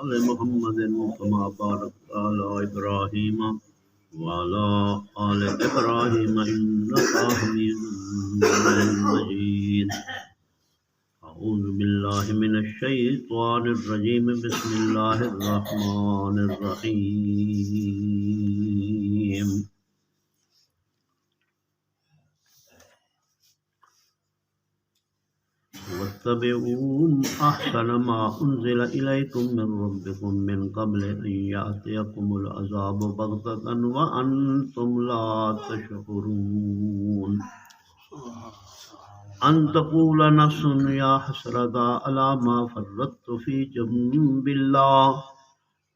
آل محمد كما باركت على إبراهيم وعلى آل إبراهيم إنك حميد مجيد. أعوذ بالله من الشيطان الرجيم. بسم الله الرحمن الرحيم. واتبعوا أحسن ما أنزل إليكم من ربكم من قبل أن يأتيكم العذاب بغتة وأنتم لا تشعرون. أن تقول نفس يا حسرة على ما فرطت في جنب الله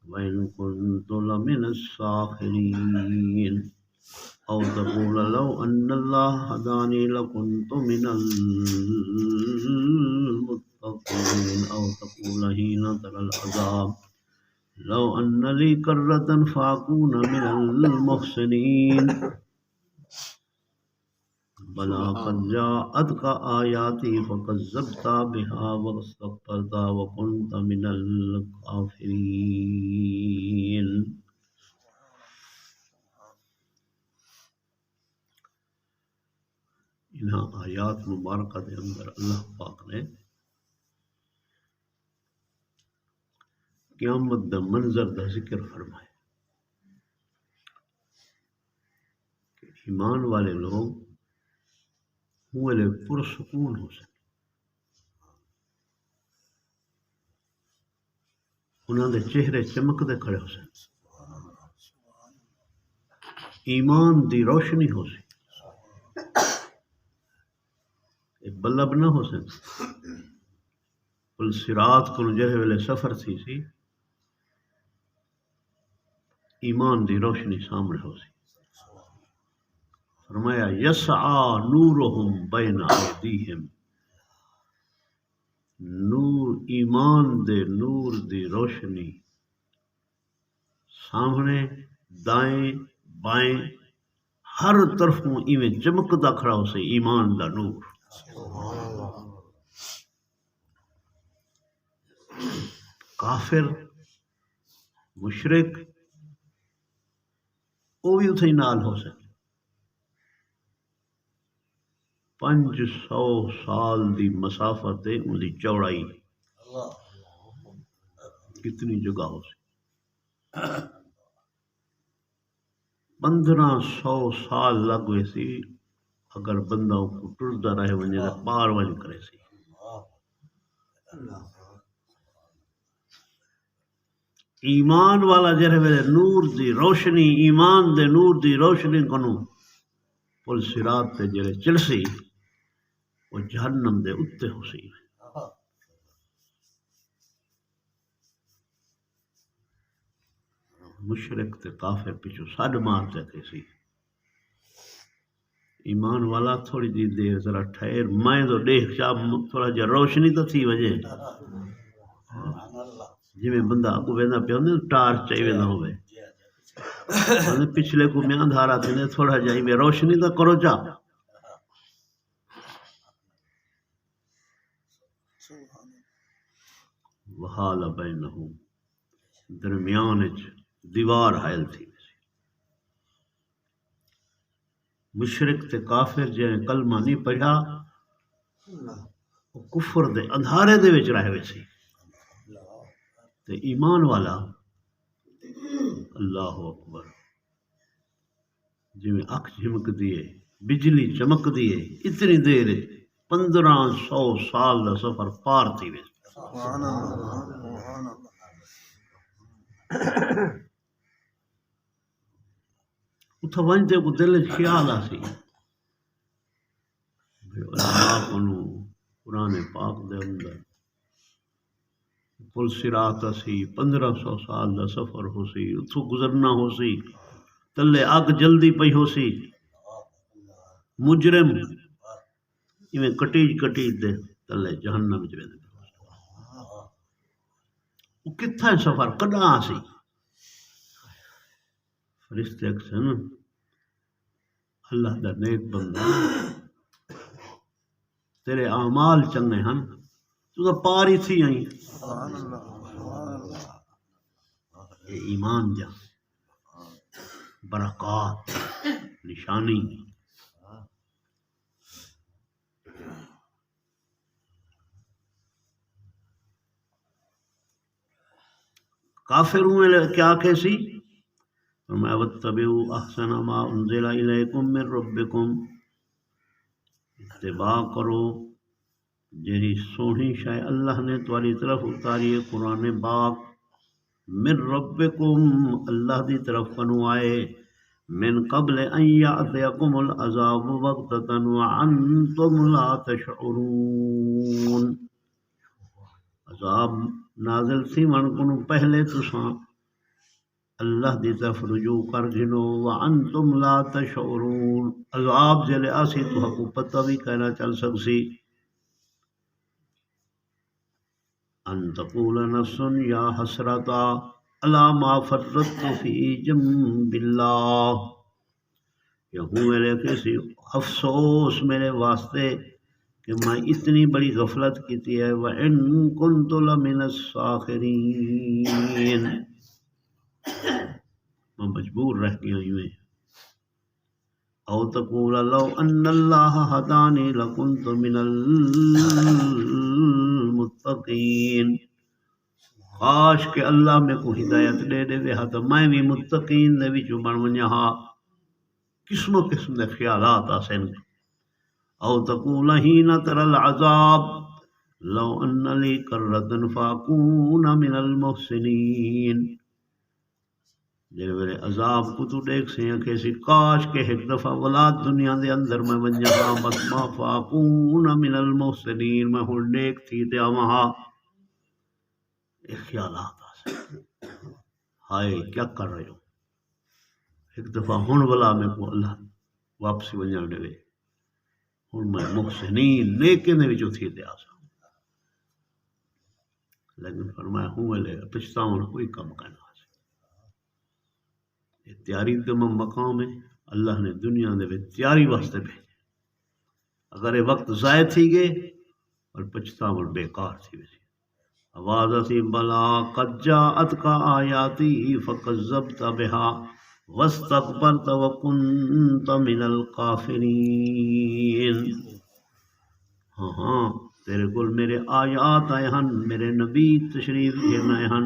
وإن كنت لمن الساخرين. أو تقول لو أن الله هداني لكنت من المتقين. أو تقول حين ترى العذاب لو أن لي كرة فأكون من المحسنين. بلى قد جاءتك آياتي فكذبت بها واستكبرت وكنت من الكافرين. انہاں آیات مبارکہ دے اندر اللہ پاک نے قیامت دا منظر دا ذکر فرمایا کہ ایمان والے لوگ ہوئے پرسکون ہو سکے، انہاں دے چہرے چمک دے کھڑے ہو سکے، ایمان دی روشنی ہو سکے، بلب نہ ہو سکے پل صراط کو جہے ویلے سفر تھی سی ایمان دی روشنی سامنے ہو سی. فرمایا یسعا نورہم بین ایدیہم، نور ایمان دے نور دی روشنی سامنے دائیں بائیں ہر طرفوں ایویں چمکدا کھڑا ہو سی ایمان دا نور. کافر مشرک وہ بھی اتھے نال ہو سکے. 500 سال دی مسافت ہے ان دی چوڑائی کتنی جگہ ہو سی. 1500 سال لگ ہوئے سی اگر بندہ کو ٹردا رہے ونجے تو پار ونج کرے سی. ایمان والا جڑے ویلے نور دی روشنی ایمان دے نور دی روشنی کنو پل صراط تے جڑے چلسی وہ جہنم دے اتے ہو سی. مشرک تے کافر پیچھو سڈ مارتے تھے سی. ایمان والا تھوڑی جی دیر ذرا ٹھہر میں تو دیکھ چا تھوڑا جا روشنی تو تھی وجے جی میں بندہ کو ویندا پیا ہوں ٹارچ چاہیے ویندا ہوئے پچھلے کو میں اندھارا تھی تھوڑا جائی میں روشنی تو کرو چا. وحال بینہم درمیان دیوار حائل تھی. مشرک تے کافر جنہیں کلمہ نہیں پڑھا وہ کفر دے اندھارے دے وچ رہے وے سی. تے ایمان والا اللہ اکبر جی میں اکھ جھمک دیے بجلی چمک دیے اتنی دیر 1500 سال دا سفر پار تھی وے. اتھا ونجتے کو دل خیال آسی اللہ کنو قرآن پاک دے اندر پل صراط اسی 1500 سال دا سفر ہو سی اتھو گزرنا ہو سی تلے اگ جلدی پئی ہو سی مجرم ایویں کٹیج دے تلے جہنم وچ ویندے. وہ کتھا سفر کڈاں سی. فرشتے اکسن اللہ دا نیک بندہ تیرے اعمال چنگے ہن تو پار ہی تھی آئی یہ ایمان دیا برکات نشانی. کافروں میں کیا کیسی فرمایا واتبعوا احسن ما انزل الیکم من ربکم، اتباع کرو جہی سونی شے اللہ نے تمہاری طرف اتاری ہے قرآن پاک، من ربکم اللہ دی طرف کنو آئے، من قبل ان یأتیکم العذاب بغتۃ وانتم لا تشعرون، عذاب نازل تھی من کنو پہلے تساں اللہ دی طرف رجوع کر گنو، وانتم لا تشعرون عذاب جلے آسی تو حق پتہ بھی کہنا چل سکسی. ان تقول نفس یا حسرتا علی ما فرطت فی جنب اللہ، کہ ہوں میرے کسی افسوس میرے واسطے کہ میں اتنی بڑی غفلت کی ہے. وَإِن كُنتُ لَمِنَ السَّاخِرِينَ، میں مجبور رہ گیا ہوں. او تقول لو ان اللہ ہدانی لکنت من المتقین، کاش کہ اللہ میں کو ہدایت دے دے ہا تو میں بھی متقین دے وچوں بن ونجا ہا. قسم قسم دے خیالات آسن. او تقول حین تر العذاب لو ان لی کرۃ فاکون من المحسنین، جے میرے عذاب کو تو دیکھ سے کیسی کاش کہ ایک دفعہ ولاد دنیا دے اندر میں ونجا ہا بس ما فاکون من المحسنین، میں ہن نیک تھی تے وہاں خیالات آسن. ہائے کیا کر رہے ہو، ایک دفعہ ہن ولا میں کو اللہ واپسی ونجا دے، ہن میں محسنین نیکے دے وچوں تھی تے آسا. لیکن فرمایا ہوں ویلے پچھتاؤں کوئی کم کرنا. تیاری تو مقام ہے اللہ نے دنیا دے تیاری واسطے بھیجے. اگر یہ وقت ضائع تھی گئے اور پچھتاوڑ بیکار تھی ویسی. آواز اسی بلا قد جاءتک آیاتی فکذبت بها واستکبرت وکنت من الکافرین. ہاں تیرے کول میرے آیات آئے ہن، میرے نبی تشریف لے ہن،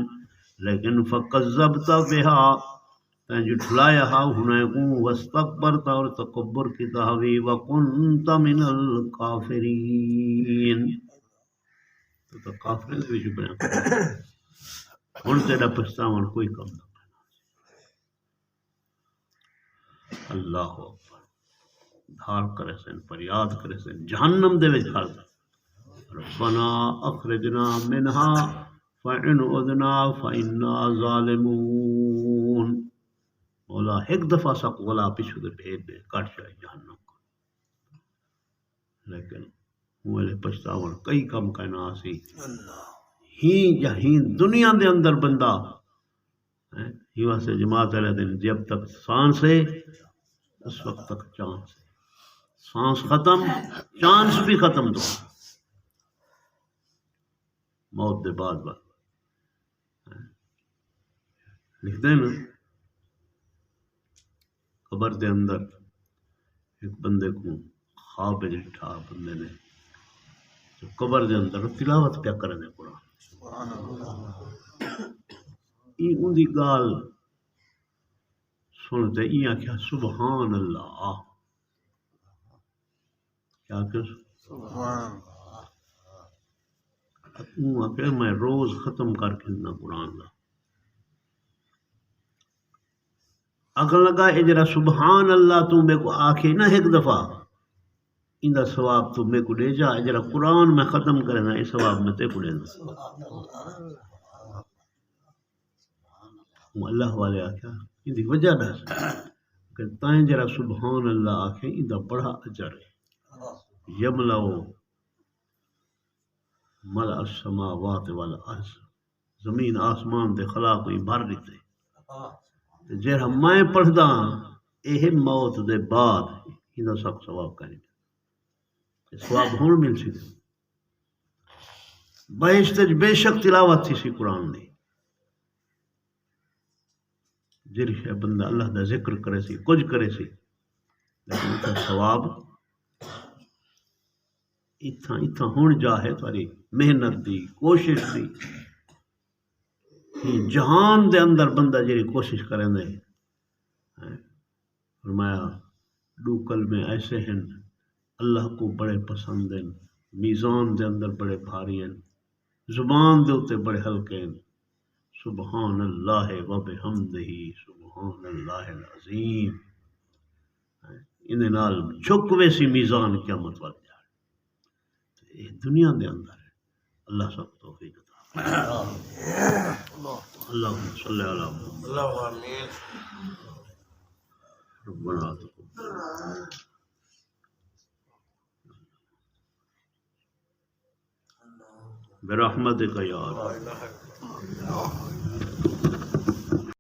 لیکن فکذبت بها تین جھٹلایا ہا ہنے کو، واستکبرت اور تکبر کی تحوی، وکنت من الکافرین تو کافرین دے وچ بیان. ہن تیرا پچھتاون کوئی کم نہ کرنا. اللہ اکبر. دھار کرے سن فریاد کرے سن جہنم دے وچ کھڑ ربنا اخرجنا منها فإن عدنا فإنا ظالمون. مولا ایک دفعہ سک ولا پیچھو دے بھیج دے کٹ جائے جہنم کو. لیکن ہوئے پچھتاون کئی کم کہنا سی. ہی جہین دنیا دے اندر بندہ ہی واسطے جماعت والے دن جب تک سانس ہے اس وقت تک چانس ہے. سانس ختم چانس بھی ختم. تو موت دے بعد لکھتے ہیں نا قبر دے اندر ایک بندے کو خواب جٹھا بندے نے جو قبر دے اندر تلاوت کیا کرنے قرآن ان دی گال سنتے یہ آخیا سبحان اللہ. کیا کہ سبحان اللہ میں روز ختم کر کے نہ قرآن دا اگر لگا اے جرا سبحان اللہ تو میں کو آکھے نہ ایک دفعہ ان دا ثواب تو میں کو دے جا. اے جرا قرآن میں ختم کرنا اے ثواب میں تے کو دے. اللہ والے آکھیا ان دی وجہ دس کہ تائیں جرا سبحان اللہ آکھے ان دا بڑا اجر ہے. یملؤ ملء السماوات والارض، زمین آسمان دے خلا کوئی بھر دیتے. جہاں میں پڑھدا یہ موت دے بعد انہاں سب ثواب کریں ثواب ہون مل سی. بہشت بے شک تلاوت تھی سی قرآن دی. جڑی شے بندہ اللہ دا ذکر کرے سی کچھ کرے سی لیکن اتنا ثواب اتنا ہون جا ہے تاری محنت دی کوشش دی جہان دے اندر بندہ جڑی کوشش کریں دے فرمایا ڈوکل میں ایسے ہیں اللہ کو بڑے پسند ہیں میزان دے اندر بڑے بھاری ہیں زبان دے اتے بڑے ہلکے ہیں سبحان اللہ و بحمدہ سبحان اللہ العظیم ان نال جھک ویسی میزان قیامت وال جائے یہ دنیا دے اندر ہے اللہ سب توفیق عطا اللہم صلی علی محمد اللہ آمین ربنا تقبل برحمتک یا رب لا الہ الا اللہ